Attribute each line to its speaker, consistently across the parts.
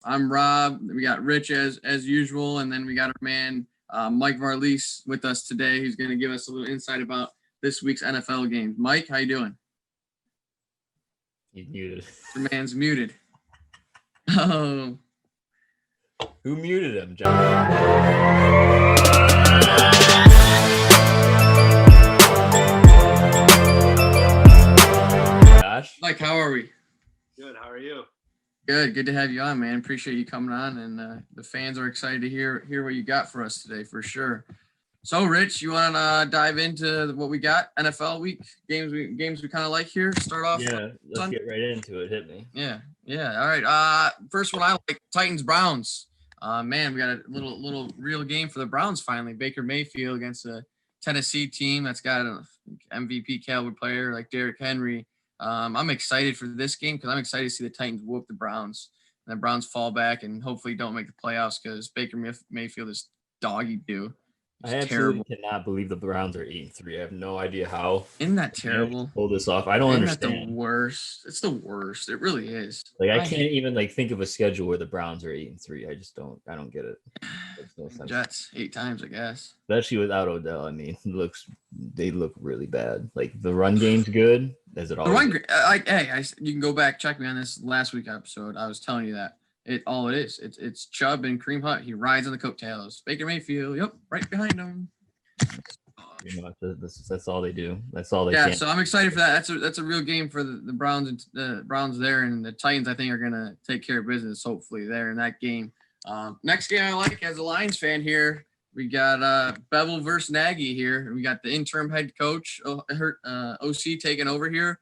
Speaker 1: I'm Rob. We got Rich as usual, and then we got our man Mike Varlese with us today, who's going to give us a little insight about this week's NFL games. Mike, how you doing?
Speaker 2: He's muted.
Speaker 1: Your man's muted. Oh,
Speaker 2: Who muted him, John? Josh?
Speaker 1: Mike, how are we?
Speaker 3: Good. How are you?
Speaker 1: Good to have you on, man. Appreciate you coming on, and the fans are excited to hear what you got for us today, for sure. So, Rich, you want to dive into what we got? NFL week games we kind of like here. Start off.
Speaker 2: Yeah, let's get right into it. Hit me.
Speaker 1: Yeah. All right. First one I like, Titans Browns. Man, we got a little real game for the Browns finally. Baker Mayfield against a Tennessee team that's got an MVP caliber player like Derrick Henry. I'm excited for this game because I'm excited to see the Titans whoop the Browns. And the Browns fall back and hopefully don't make the playoffs because Baker Mayfield is doggy do.
Speaker 2: I absolutely cannot believe the Browns are 8-3. I have no idea how.
Speaker 1: Isn't that terrible?
Speaker 2: Pull this off. I don't understand.
Speaker 1: Isn't that the worst? It's the worst. It really is.
Speaker 2: Like I can't even think of a schedule where the Browns are 8-3. I just don't. I don't get it. Makes no sense.
Speaker 1: Jets 8 times, I guess.
Speaker 2: Especially without Odell. I mean, they look really bad. Like the run game's good. As it always.
Speaker 1: The run, you can go back, check me on this last week episode. I was telling you that. It's Chubb and Kareem Hunt. He rides on the coattails. Baker Mayfield, yep, right behind him.
Speaker 2: Pretty much, that's all they do. That's all they.
Speaker 1: Yeah, so I'm excited for that. That's a real game for the Browns and the Browns there, and the Titans I think are gonna take care of business hopefully there in that game. Next game I like as a Lions fan here. We got Bevel versus Nagy here. We got the interim head coach OC taking over here.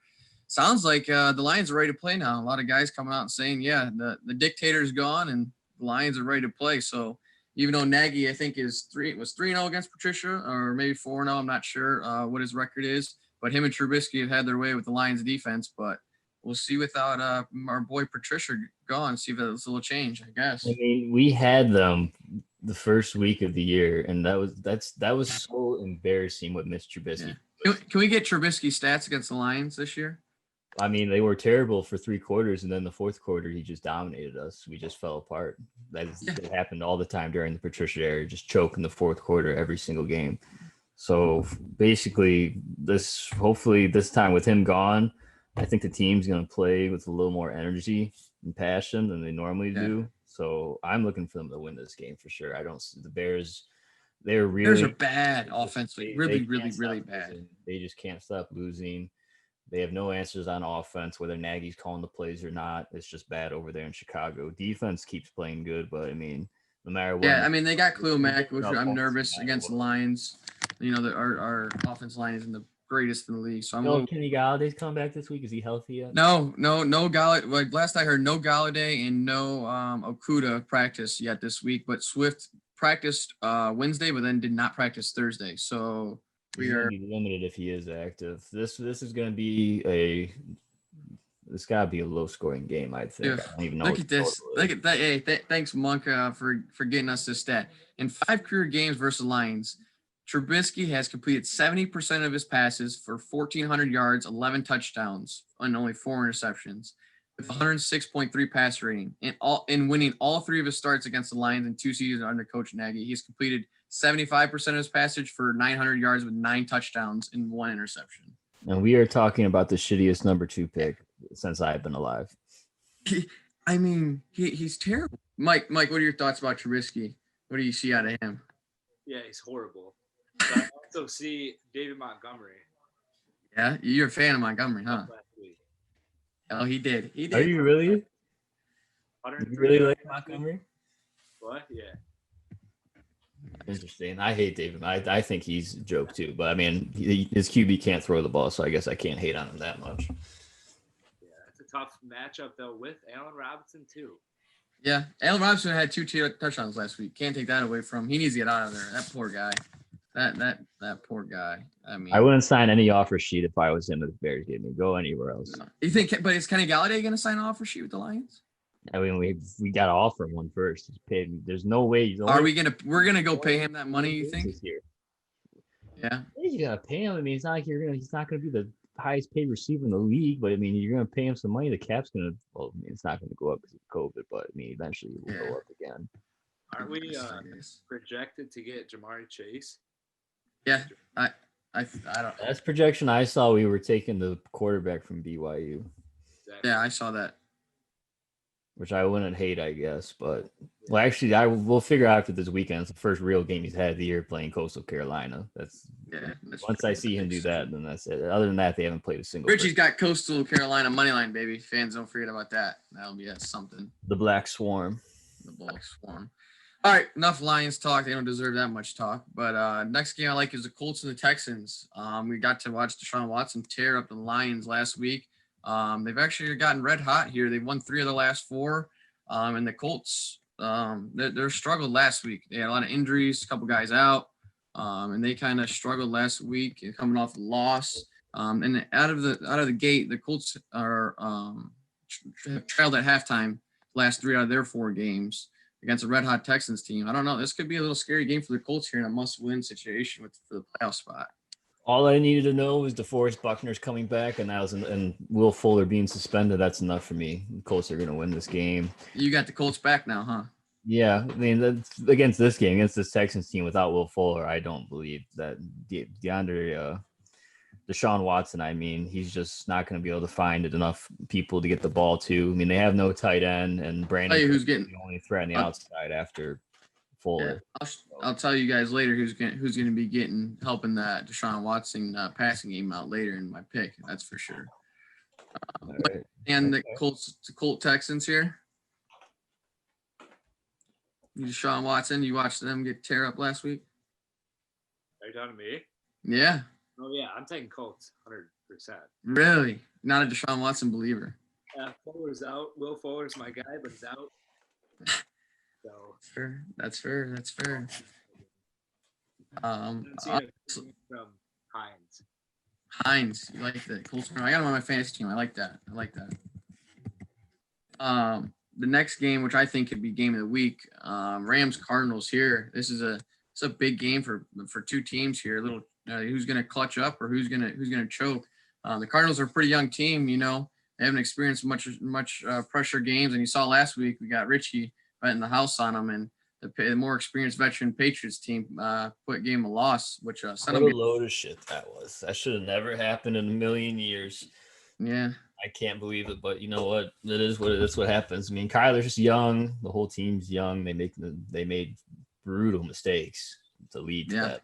Speaker 1: Sounds like the Lions are ready to play now. A lot of guys coming out and saying, yeah, the dictator's gone and the Lions are ready to play. So even though Nagy, I think, was 3-0 against Patricia or maybe 4-0, I'm not sure what his record is. But him and Trubisky have had their way with the Lions defense. But we'll see without our boy Patricia gone, see if that's a little change, I guess.
Speaker 2: I mean, we had them the first week of the year, and that was so embarrassing what Mitch Trubisky.
Speaker 1: Yeah. Can we get Trubisky stats against the Lions this year?
Speaker 2: I mean, they were terrible for 3 quarters, and then the fourth quarter, he just dominated us. We just fell apart. That happened all the time during the Patricia era, just choke in the fourth quarter every single game. So basically, hopefully this time with him gone, I think the team's going to play with a little more energy and passion than they normally do. So I'm looking for them to win this game for sure. I don't see the Bears. Bears
Speaker 1: are bad offensively, really bad.
Speaker 2: They just can't stop losing. They have no answers on offense, whether Nagy's calling the plays or not. It's just bad over there in Chicago. Defense keeps playing good, but I mean, no matter what.
Speaker 1: Yeah, I mean, they got Khalil Mack, which I'm nervous against the Lions. You know, our offense line isn't the greatest in the league. So
Speaker 2: Kenny Galladay's come back this week. Is he healthy yet?
Speaker 1: No Galladay. Like last I heard, no Galladay and no Okuda practice yet this week. But Swift practiced Wednesday, but then did not practice Thursday. So we are
Speaker 2: limited if he is active. This is going to be it's got to be a low scoring game. I think.
Speaker 1: Yeah.
Speaker 2: I don't even know.
Speaker 1: Look at this. Look at that. Hey, thanks Monk for getting us this stat. In 5 career games versus Lions, Trubisky has completed 70% of his passes for 1,400 yards, 11 touchdowns, and only 4 interceptions, with 106.3 pass rating. In winning all 3 of his starts against the Lions in 2 seasons under Coach Nagy, he's completed 75% of his passage for 900 yards with 9 touchdowns and 1 interception.
Speaker 2: And we are talking about the shittiest number 2 pick since I've been alive.
Speaker 1: I mean, he's terrible. Mike, what are your thoughts about Trubisky? What do you see out of him?
Speaker 3: Yeah, he's horrible. But I also see David Montgomery.
Speaker 1: Yeah, you're a fan of Montgomery, huh? Oh, he did.
Speaker 2: Are you really? You really like Montgomery?
Speaker 3: What? Yeah.
Speaker 2: Interesting. I hate David. I think he's a joke too. But I mean, his QB can't throw the ball, so I guess I can't hate on him that much.
Speaker 3: Yeah, it's a tough matchup though with Allen Robinson too.
Speaker 1: Yeah, Allen Robinson had 2 touchdowns last week. Can't take that away from him. He needs to get out of there. That poor guy. That poor guy. I mean,
Speaker 2: I wouldn't sign any offer sheet if I was him. If the Bears gave me go anywhere else.
Speaker 1: No. You think? But is Kenny Galladay going to sign an offer sheet with the Lions?
Speaker 2: I mean, we got to offer him one first. He's paid. There's no way.
Speaker 1: We're gonna go pay him that money? You think?
Speaker 2: Here.
Speaker 1: Yeah.
Speaker 2: You gotta pay him. I mean, it's not like he's not gonna be the highest paid receiver in the league, but I mean, you're going to pay him some money. The cap's going to, well, I mean, it's not going to go up because of COVID, but I mean, eventually it will
Speaker 1: Yeah.
Speaker 2: go up again.
Speaker 3: Aren't we
Speaker 1: Yes.
Speaker 3: projected to get Jamari Chase?
Speaker 1: Yeah, I don't.
Speaker 2: That's projection I saw. We were taking the quarterback from BYU,
Speaker 3: Exactly.
Speaker 1: Yeah, I saw that.
Speaker 2: which I wouldn't hate, I guess. But well, actually, we'll figure out after this weekend. It's the first real game he's had of the year playing Coastal Carolina. That's once I see him do that, then that's it. Other than that, they haven't played a single.
Speaker 1: Richie's got Coastal Carolina money line, baby. Fans, don't forget about that. That'll be something.
Speaker 2: The Black Swarm.
Speaker 1: The Black Swarm. All right, enough Lions talk. They don't deserve that much talk. But next game I like is the Colts and the Texans. We got to watch Deshaun Watson tear up the Lions last week. They've actually gotten red hot here. They've won 3 of the last 4. And the Colts, they're struggled last week. They had a lot of injuries, a couple guys out, and they kind of struggled last week coming off the loss. And out of the gate, the Colts are trailed at halftime last 3 out of their 4 games against a red hot Texans team. I don't know. This could be a little scary game for the Colts here in a must-win situation for the playoff spot.
Speaker 2: All I needed to know was DeForest Buckner's coming back, and and Will Fuller being suspended. That's enough for me. The Colts are going to win this game.
Speaker 1: You got the Colts back now, huh?
Speaker 2: Yeah, I mean, that's, against this Texans team without Will Fuller, I don't believe that Deshaun Watson, I mean, he's just not going to be able to find enough people to get the ball to. I mean, they have no tight end, and Brandon
Speaker 1: who's getting
Speaker 2: the only threat on the outside after Fuller.
Speaker 1: Yeah, I'll tell you guys later who's going to be helping that Deshaun Watson passing game out later in my pick. That's for sure.
Speaker 2: Right.
Speaker 1: And the Colt Texans here. Deshaun Watson, you watched them get tear up last week?
Speaker 3: Are you talking to me?
Speaker 1: Yeah.
Speaker 3: Oh yeah, I'm taking Colts 100%.
Speaker 1: Really? Not a Deshaun Watson believer.
Speaker 3: Yeah, Fuller's out. Will Fuller's my guy, but he's out. So
Speaker 1: That's fair.
Speaker 3: I'm seeing it from Hines.
Speaker 1: Hines, you like that? Colts. I got him on my fantasy team. I like that. The next game, which I think could be game of the week, Rams Cardinals here. It's a big game for 2 teams here. Who's going to clutch up or who's going to choke. The Cardinals are a pretty young team. You know, they haven't experienced much pressure games, and you saw last week we got Richie betting the house on them, and the more experienced veteran Patriots team gave him a loss, which
Speaker 2: What a load of shit that was. That should have never happened in a million years.
Speaker 1: Yeah.
Speaker 2: I can't believe it, but you know what? It is what it is. What happens. I mean, Kyler's just young. The whole team's young. They made brutal mistakes to lead to that.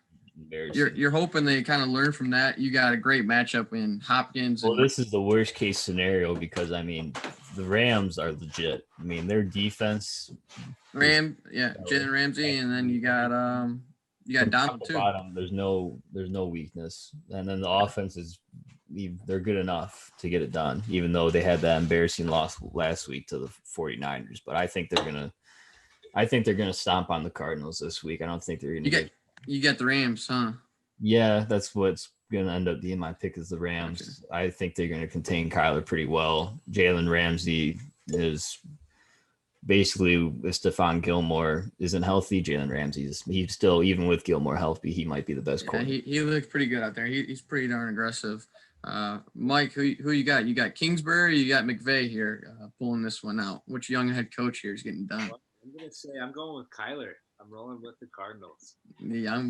Speaker 1: You're hoping they kind of learn from that. You got a great matchup in Hopkins.
Speaker 2: Well, this is the worst case scenario because I mean, the Rams are legit. I mean, their defense.
Speaker 1: Jalen Ramsey, and then you got Donald too.
Speaker 2: Bottom, there's no weakness, and then the offense is. They're good enough to get it done, even though they had that embarrassing loss last week to the 49ers. But I think they're gonna stomp on the Cardinals this week. I don't think they're gonna.
Speaker 1: You get the Rams, huh?
Speaker 2: Yeah, that's what's gonna end up being my pick is the Rams. Okay. I think they're gonna contain Kyler pretty well. Jalen Ramsey is basically if Stephon Gilmore isn't healthy, Jalen Ramsey he's still, even with Gilmore healthy, he might be the best quarterback.
Speaker 1: He looks pretty good out there. He's pretty darn aggressive. Mike, who you got? You got Kingsbury, you got McVay here pulling this one out. Which young head coach here is getting done?
Speaker 3: I'm going to say I'm going with Kyler. I'm rolling with the Cardinals.
Speaker 1: The young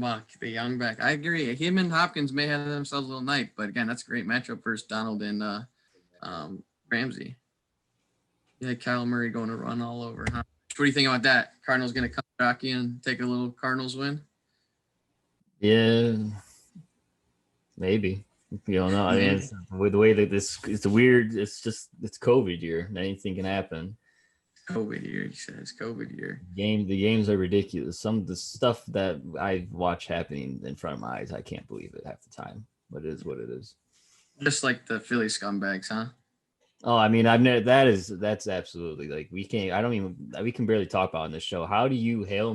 Speaker 1: back. I agree. Him and Hopkins may have themselves a little night, but again, that's a great matchup versus Donald and Ramsey. Yeah, Kyle Murray going to run all over. Huh? What do you think about that? Cardinals going to come back in and take a little Cardinals win?
Speaker 2: Yeah, game. You don't know. I mean, with the way that it's weird. It's COVID year. Anything can happen.
Speaker 1: COVID year, he says. COVID year.
Speaker 2: The games are ridiculous. Some of the stuff that I watch happening in front of my eyes, I can't believe it half the time. But it is what it is.
Speaker 1: Just like the Philly scumbags, huh?
Speaker 2: Oh, I mean, that's absolutely like we can barely talk about on this show. How do you Hail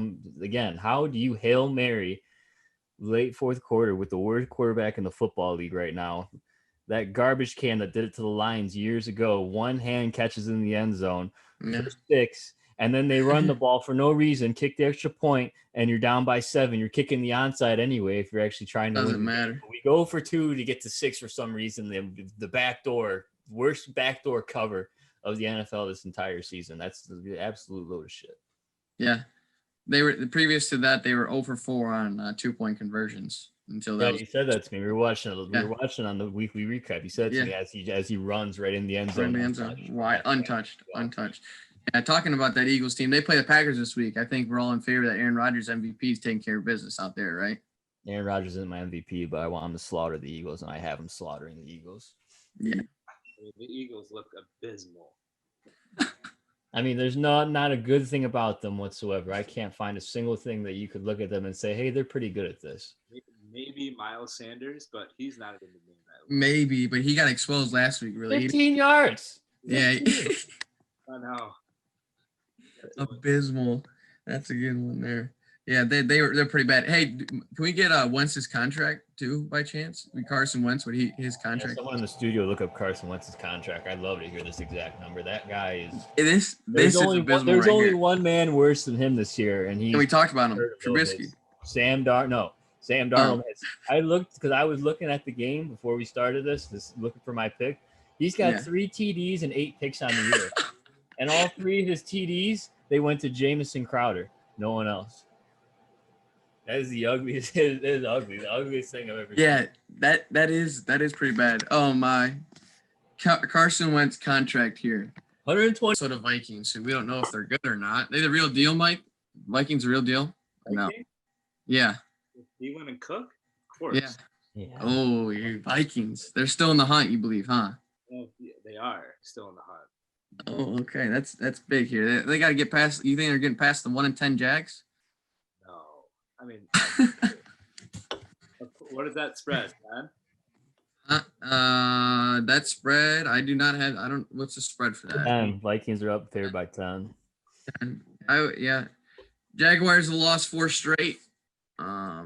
Speaker 2: Mary late fourth quarter with the worst quarterback in the football league right now? That garbage can that did it to the Lions years ago, one hand catches in the end zone for 6, and then they run the ball for no reason, kick the extra point, and you're down by 7. You're kicking the onside anyway if you're actually trying to
Speaker 1: Doesn't
Speaker 2: win.
Speaker 1: matter.
Speaker 2: We go for 2 to get to 6 for some reason. The worst backdoor cover of the NFL this entire season. That's the absolute load of shit.
Speaker 1: Yeah. They were previous to that, they were 0 for 4 on 2-point conversions until that.
Speaker 2: Yeah, you said that to me. We were watching on the weekly recap. You said it to me as he runs right in the end zone.
Speaker 1: Wide, untouched. Yeah, talking about that Eagles team, they play the Packers this week. I think we're all in favor that Aaron Rodgers MVP is taking care of business out there, right?
Speaker 2: Aaron Rodgers isn't my MVP, but I want him to slaughter the Eagles, and I have him slaughtering the Eagles.
Speaker 1: Yeah.
Speaker 3: I mean, the Eagles look abysmal.
Speaker 2: I mean, there's not a good thing about them whatsoever. I can't find a single thing that you could look at them and say, hey, they're pretty good at this.
Speaker 3: Maybe Miles Sanders, but he's not in the game.
Speaker 1: Maybe, but he got exposed last week, really.
Speaker 2: 15 yards.
Speaker 1: Yeah.
Speaker 3: I know.
Speaker 1: Abysmal. That's a good one there. Yeah, they're pretty bad. Hey, can we get Wentz's contract too by chance? Carson Wentz, his contract?
Speaker 2: Someone in the studio look up Carson Wentz's contract. I'd love to hear this exact number. That guy is.
Speaker 1: This is abysmal.
Speaker 2: There's only one man worse than him this year, and
Speaker 1: we talked about him. Trubisky.
Speaker 2: Sam Darnold. I looked because I was looking at the game before we started this looking for my pick. He's got 3 TDs and 8 picks on the year, and all 3 of his TDs they went to Jamison Crowder. No one else. That is the ugliest. It is ugly. The ugliest thing I've ever seen.
Speaker 1: Yeah, that is pretty bad. Oh my, Carson Wentz contract here.
Speaker 2: 120.
Speaker 1: So the Vikings, who we don't know if they're good or not. They the real deal, Mike? Vikings a real deal? No. Yeah.
Speaker 3: Thielen and Cook? Of course.
Speaker 1: Yeah. Oh, you Vikings. They're still in the hunt, you believe, huh?
Speaker 3: Yeah, they are still in the hunt.
Speaker 1: Oh, okay. That's big here. They got to get past. You think they're getting past the 1-10 Jags?
Speaker 3: No. I mean, what is that spread, man?
Speaker 1: That spread, I do not have. I don't. What's the spread for that?
Speaker 2: Vikings are up there by 10.
Speaker 1: Jaguars have lost 4 straight.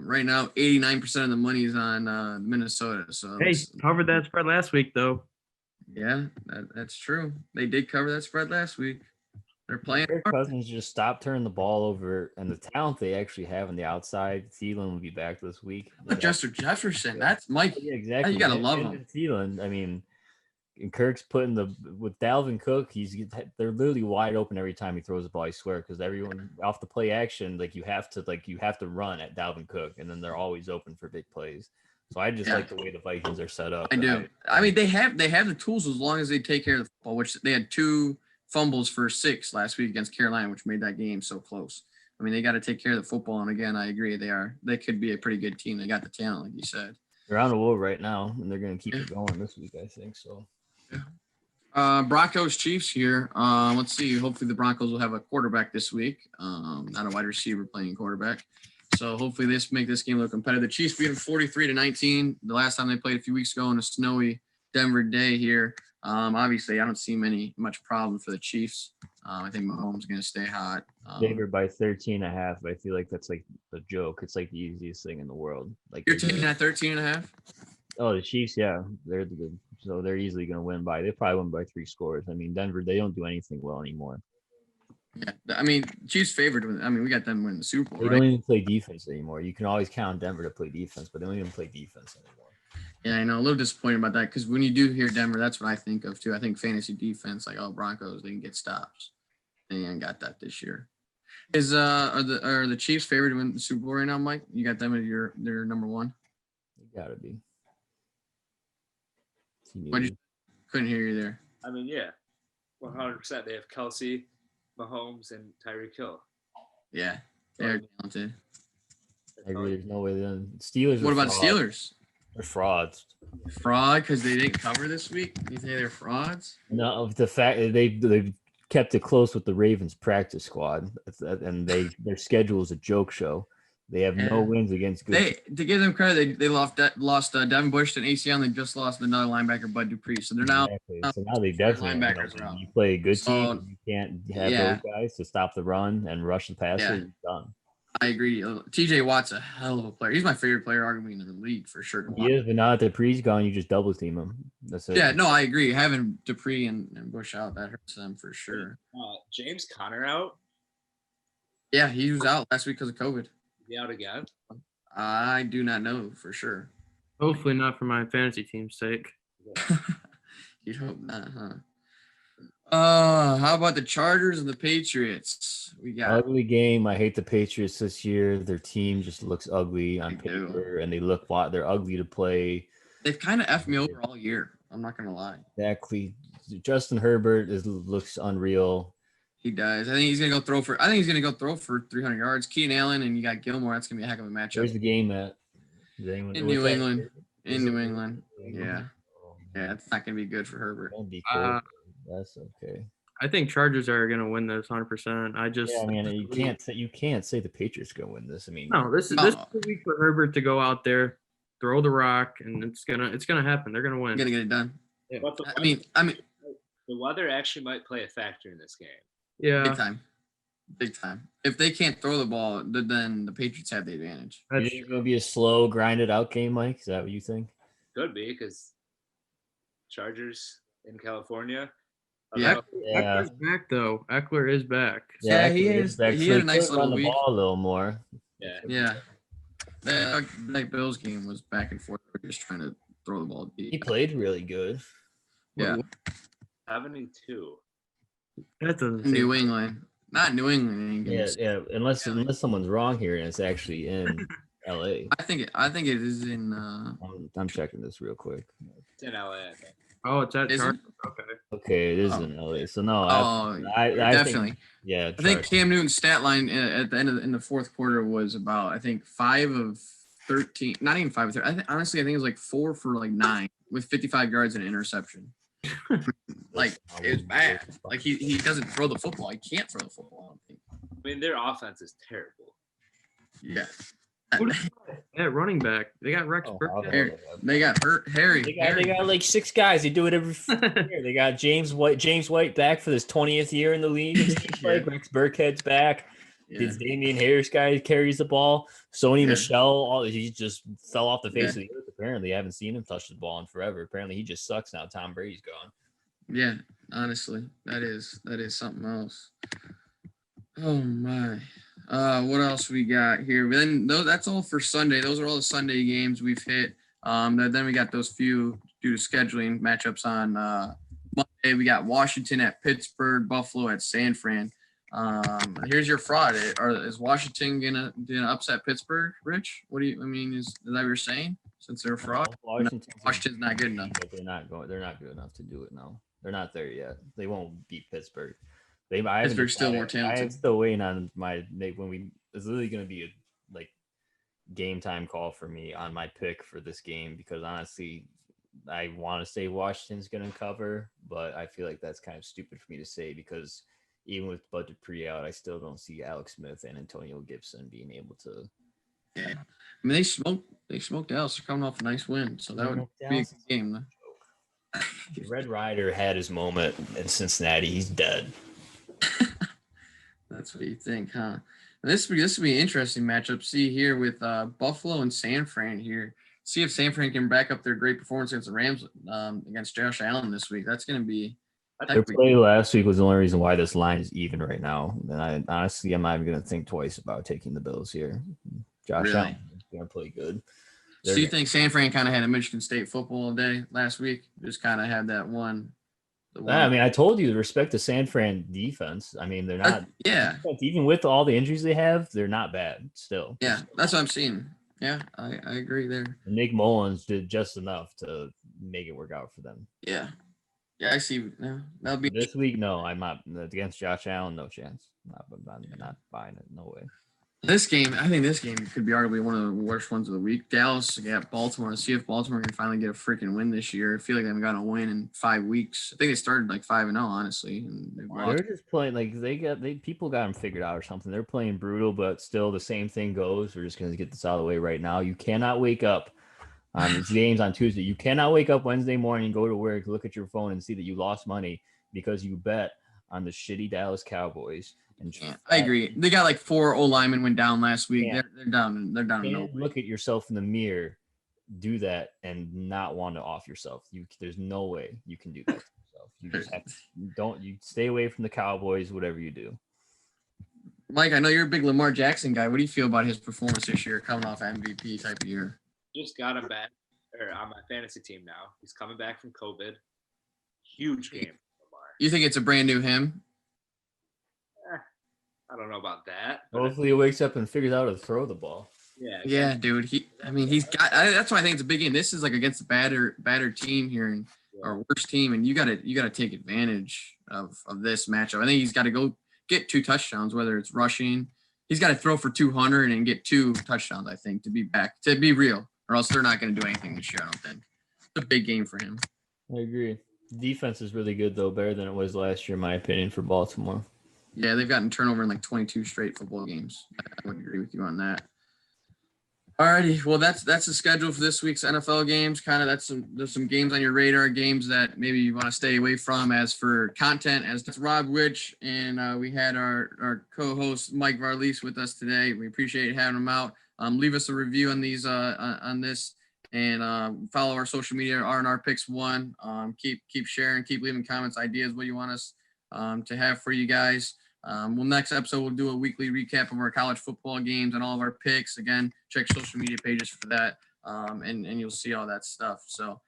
Speaker 1: Right now, 89% of the money is on Minnesota. So
Speaker 4: hey, covered that spread last week though.
Speaker 1: Yeah, that's true. They did cover that spread last week. They're playing.
Speaker 2: Kirk Cousins just stopped turning the ball over, and the talent they actually have on the outside. Thielen will be back this week.
Speaker 1: But Justin Jefferson, that's Mike.
Speaker 2: Yeah, exactly.
Speaker 1: You gotta love him.
Speaker 2: Thielen, I mean, and Kirk's putting with Dalvin Cook. They're literally wide open every time he throws the ball. I swear, because everyone off the play action, you have to run at Dalvin Cook, and then they're always open for big plays. So I just like the way the Vikings are set up.
Speaker 1: I do. I mean, they have the tools as long as they take care of the football, which they had 2 fumbles for 6 last week against Carolina, which made that game so close. I mean, they got to take care of the football. And again, I agree. They could be a pretty good team. They got the talent, like you said.
Speaker 2: They're on a roll right now, and they're going to keep it going this week, I think. So.
Speaker 1: Broncos Chiefs here. Let's see. Hopefully the Broncos will have a quarterback this week. Not a wide receiver playing quarterback. So hopefully make this game look competitive. The Chiefs beat them 43-19 the last time they played a few weeks ago on a snowy Denver day here. Obviously, I don't see much problem for the Chiefs. I think Mahomes is going to stay hot.
Speaker 2: Favored by 13.5. I feel like that's like a joke. It's like the easiest thing in the world. Like
Speaker 1: you're taking at 13.5.
Speaker 2: Oh, the Chiefs, yeah, they're good. So they're easily going to win by. They probably win by 3 scores. I mean, Denver, they don't do anything well anymore.
Speaker 1: Yeah, I mean, Chiefs favored. I mean, we got them winning the Super Bowl.
Speaker 2: They don't even play defense anymore. You can always count Denver to play defense, but they don't even play defense anymore.
Speaker 1: Yeah, I know. A little disappointed about that because when you do hear Denver, that's what I think of too. I think fantasy defense, like Broncos, they can get stops. They ain't got that this year. Are the Chiefs favored to win the Super Bowl right now, Mike? You got them as their number 1?
Speaker 2: You gotta be.
Speaker 1: Couldn't hear you there.
Speaker 3: I mean, yeah, 100%. They have Kelsey, Mahomes, and Tyreek Hill.
Speaker 1: Yeah, they're talented.
Speaker 2: I agree. There's no way then. Steelers.
Speaker 1: What about Steelers?
Speaker 2: They're frauds.
Speaker 1: Fraud because they didn't cover this week. You say they're frauds?
Speaker 2: No, the fact that they've kept it close with the Ravens practice squad, and their schedule is a joke show. They have no wins against good.
Speaker 1: To give them credit, they lost Devin Bush to an ACL, and they just lost another linebacker, Bud Dupree. So they're now.
Speaker 2: Exactly. So now they definitely
Speaker 1: linebackers are out.
Speaker 2: You play a good team, you can't have those guys to stop the run and rush the passer.
Speaker 1: Yeah.
Speaker 2: You're done.
Speaker 1: I agree. TJ Watt's a hell of a player. He's my favorite player, arguably in the league for sure.
Speaker 2: He is, but now that Dupree's gone, you just double team him. That's it.
Speaker 1: Yeah, no, I agree. Having Dupree and Bush out, that hurts them for sure.
Speaker 3: James Conner out.
Speaker 1: Yeah, he was out last week because of COVID.
Speaker 3: Be out again.
Speaker 1: I do not know for sure.
Speaker 4: Hopefully not for my fantasy team's sake.
Speaker 1: You'd hope not, huh? How about the Chargers and the Patriots? We got
Speaker 2: Ugly game. I hate the Patriots this year. Their team just looks ugly on
Speaker 1: They do.
Speaker 2: paper, and they're ugly to play.
Speaker 1: they've kind of effed me over all year. I'm not gonna lie.
Speaker 2: Exactly. Justin Herbert looks unreal.
Speaker 1: He does. I think he's gonna go throw for 300 yards. Keenan Allen and you got Gilmore. That's gonna be a heck of a matchup.
Speaker 2: Where's the game at? Is anyone-
Speaker 1: In
Speaker 2: what's
Speaker 1: New
Speaker 2: that?
Speaker 1: England.
Speaker 2: Is
Speaker 1: In
Speaker 2: it
Speaker 1: New England. Yeah.
Speaker 2: Oh,
Speaker 1: Yeah,
Speaker 2: man.
Speaker 1: it's not gonna be good for Herbert.
Speaker 2: Don't be cool. That's okay.
Speaker 4: I think Chargers are going to win this 100%.
Speaker 2: Yeah, I mean, you can't say the Patriots gonna win this. I mean,
Speaker 4: No, this is the week for Herbert to go out there, throw the rock, and it's gonna happen. They're gonna win.
Speaker 1: I'm gonna get it done.
Speaker 4: Yeah.
Speaker 3: But
Speaker 1: I mean,
Speaker 3: the weather actually might play a factor in this game.
Speaker 4: Yeah,
Speaker 1: big time. If they can't throw the ball, then the Patriots have the advantage.
Speaker 2: you think it's gonna be a slow, grinded out game, Mike? Is that what you think?
Speaker 3: Could be because Chargers in California.
Speaker 1: Yeah.
Speaker 4: Eckler's back though. Eckler is back.
Speaker 1: Yeah, he
Speaker 2: Eckler
Speaker 1: is.
Speaker 2: back,
Speaker 1: He
Speaker 2: so
Speaker 1: had a
Speaker 2: he
Speaker 1: nice
Speaker 2: could run
Speaker 1: little
Speaker 2: the
Speaker 1: week.
Speaker 2: ball a little more.
Speaker 3: Yeah.
Speaker 1: Yeah. That Bills game was back and forth. We're just trying to throw the ball
Speaker 2: He
Speaker 1: deep.
Speaker 2: played really good.
Speaker 1: Yeah.
Speaker 3: 72.
Speaker 4: That doesn't
Speaker 1: In New
Speaker 4: seem.
Speaker 1: England. Not New England.
Speaker 2: Yeah. Unless someone's wrong here and it's actually in LA.
Speaker 1: I think it is in
Speaker 2: I'm checking this real quick.
Speaker 3: It's in LA, I think.
Speaker 4: Oh, it's at
Speaker 1: Is it?
Speaker 4: Chargers. Okay.
Speaker 2: Okay, it is
Speaker 1: Oh.
Speaker 2: in LA. So no,
Speaker 1: oh
Speaker 2: I
Speaker 1: definitely.
Speaker 2: think, yeah.
Speaker 1: I think Cam Newton's stat line at the end in the fourth quarter was about 5 of 13, not even 5 of 13. I think it was like 4 for 9 with 55 yards and an interception. Like it was bad. Like he doesn't throw the football. He can't throw the football. I don't think.
Speaker 3: I mean, their offense is terrible.
Speaker 1: Yeah.
Speaker 4: Who do they have at running back? They got Rex Burkhead.
Speaker 1: They got hurt. Harry.
Speaker 2: They got like 6 guys. They do it every year. They got James White back for his 20th year in the league. It seems like Rex Burkhead's back.
Speaker 1: Yeah.
Speaker 2: This Damian Harris guy carries the ball. Sony
Speaker 1: Yeah.
Speaker 2: Michelle, he just fell off the face
Speaker 1: Yeah.
Speaker 2: of the earth. Apparently, I haven't seen him touch the ball in forever. Apparently, he just sucks now. Tom Brady's gone.
Speaker 1: Yeah, honestly, that is something else. Oh my. What else we got here? Then that's all for Sunday. Those are all the Sunday games we've hit. Then we got those few due to scheduling matchups on Monday. We got Washington at Pittsburgh, Buffalo at San Fran. Here's your fraud. Is Washington gonna upset Pittsburgh, Rich? Is that what you're saying? Since they're a fraud? Washington's not good enough.
Speaker 2: But they're not good enough to do it now. They're not there yet. They won't beat Pittsburgh. Pittsburgh's
Speaker 1: still more talented.
Speaker 2: I'm still waiting on it's literally going to be a game time call for me on my pick for this game because honestly, I want to say Washington's going to cover, but I feel like that's kind of stupid for me to say because even with Bud Dupree out, I still don't see Alex Smith and Antonio Gibson being able to.
Speaker 1: Yeah, I mean they smoked Dallas. They're coming off a nice win, so that would be a good game. Though.
Speaker 2: Red Rider had his moment in Cincinnati. He's dead.
Speaker 1: That's what you think, huh? And this would be an interesting matchup. See here with Buffalo and San Fran here. See if San Fran can back up their great performance against the Rams against Josh Allen this week. That's going to be.
Speaker 2: Their play last week was the only reason why this line is even right now. And I'm not even going to think twice about taking the Bills here. Josh Allen is going to play good.
Speaker 1: So you think San Fran kind of had a Michigan State football day last week? Just kind of had that one.
Speaker 2: I mean, I told you to respect the San Fran defense. I mean, they're not.
Speaker 1: Yeah.
Speaker 2: Even with all the injuries they have, they're not bad still.
Speaker 1: Yeah, that's what I'm seeing. Yeah, I agree there.
Speaker 2: And Nick Mullins did just enough to make it work out for them.
Speaker 1: Yeah. Yeah, I see. Yeah, that'll be
Speaker 2: this week. No, I'm not against Josh Allen. No chance. I'm not buying it. No way.
Speaker 1: I think this game could be arguably one of the worst ones of the week. Dallas got Baltimore. See if Baltimore can finally get a freaking win this year. I feel like they haven't gotten a win in 5 weeks. I think they started 5-0, honestly. And
Speaker 2: they're just playing people got them figured out or something. They're playing brutal, but still the same thing goes. We're just gonna get this out of the way right now. You cannot wake up on these games on Tuesday. You cannot wake up Wednesday morning, go to work, look at your phone, and see that you lost money because you bet on the shitty Dallas Cowboys.
Speaker 1: Yeah, I agree. They got 4 O linemen went down last week. Yeah. They're down. They're down.
Speaker 2: And look at yourself in the mirror, do that, and not want to off yourself. There's no way you can do that to yourself. You just have to, you stay away from the Cowboys, whatever you do.
Speaker 1: Mike, I know you're a big Lamar Jackson guy. What do you feel about his performance this year, coming off MVP type of year?
Speaker 3: Just got him back on my fantasy team now. He's coming back from COVID. Huge game for Lamar.
Speaker 1: You think it's a brand new him?
Speaker 3: I don't know about that. But
Speaker 2: Hopefully he wakes up and figures out how to throw the ball.
Speaker 1: Yeah, dude. He's got. That's why I think it's a big game. This is like against a badder team here and or worse team, and you gotta take advantage of this matchup. I think he's got to go get 2 touchdowns, whether it's rushing. He's got to throw for 200 and get 2 touchdowns. I think to be real, or else they're not going to do anything this year. I don't think it's a big game for him.
Speaker 2: I agree. Defense is really good though, better than it was last year, in my opinion, for Baltimore.
Speaker 1: Yeah, they've gotten turnover in like 22 straight football games. I would agree with you on that. Alrighty, well that's the schedule for this week's NFL games. Kind of there's some games on your radar, games that maybe you want to stay away from. As for content, as that's Rob Rich, and we had our co-host Mike Varlese with us today. We appreciate having him out. Leave us a review on these on this, and follow our social media R&R Picks 1. Keep sharing, keep leaving comments, ideas, what you want us to have for you guys. Next episode, we'll do a weekly recap of our college football games and all of our picks. Again, check social media pages for that, and you'll see all that stuff. So